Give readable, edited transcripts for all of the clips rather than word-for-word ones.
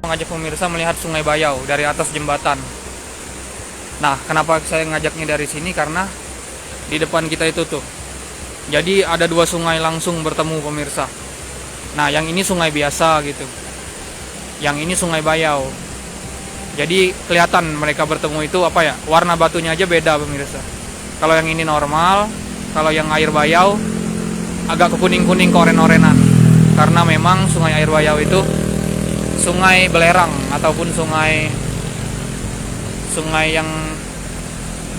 Mengajak pemirsa melihat Sungai Bayau dari atas jembatan. Nah, kenapa saya ngajaknya dari sini? Karena di depan kita itu tuh. Jadi ada dua sungai langsung bertemu pemirsa. Nah, yang ini sungai biasa gitu. Yang ini Sungai Bayau. Jadi kelihatan mereka bertemu itu apa ya? Warna batunya aja beda pemirsa. Kalau yang ini normal, kalau yang air bayau agak kekuning-kuning keoren-orenan. Karena memang sungai air bayau itu sungai belerang ataupun sungai yang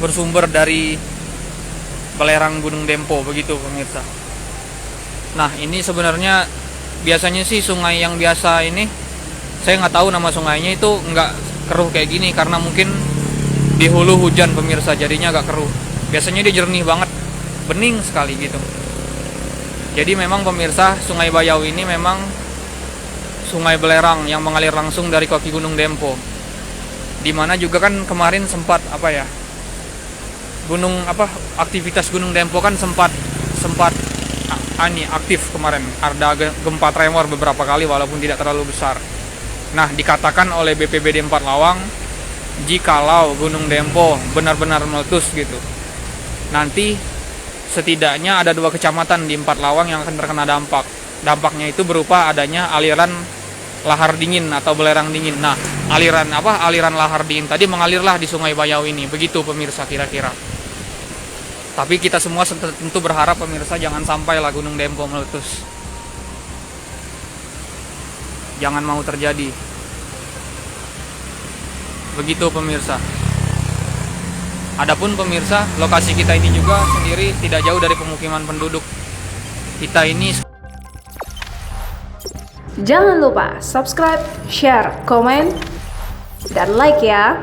bersumber dari belerang Gunung Dempo begitu pemirsa. Nah, ini sebenarnya biasanya sih sungai yang biasa ini saya nggak tahu nama sungainya itu nggak keruh kayak gini karena mungkin di hulu hujan pemirsa jadinya agak keruh. Biasanya dia jernih banget, bening sekali gitu. Jadi memang pemirsa Sungai Bayau ini memang sungai belerang yang mengalir langsung dari kaki Gunung Dempo. Dimana juga kan kemarin sempat aktivitas Gunung Dempo kan sempat aktif kemarin. Ada gempa tremor beberapa kali walaupun tidak terlalu besar. Nah, dikatakan oleh BPBD 4 Lawang, jikalau Gunung Dempo benar-benar meletus gitu, nanti setidaknya ada 2 kecamatan di 4 Lawang yang akan terkena dampak. Dampaknya itu berupa adanya aliran lahar dingin atau belerang dingin. Nah, aliran lahar dingin tadi mengalirlah di Sungai Bayau ini. Begitu pemirsa kira-kira. Tapi kita semua tentu berharap pemirsa jangan sampai lah Gunung Dempo meletus. Jangan mau terjadi. Begitu pemirsa. Adapun pemirsa, lokasi kita ini juga sendiri tidak jauh dari pemukiman penduduk. Kita ini Jangan lupa subscribe, share, komen, dan like ya.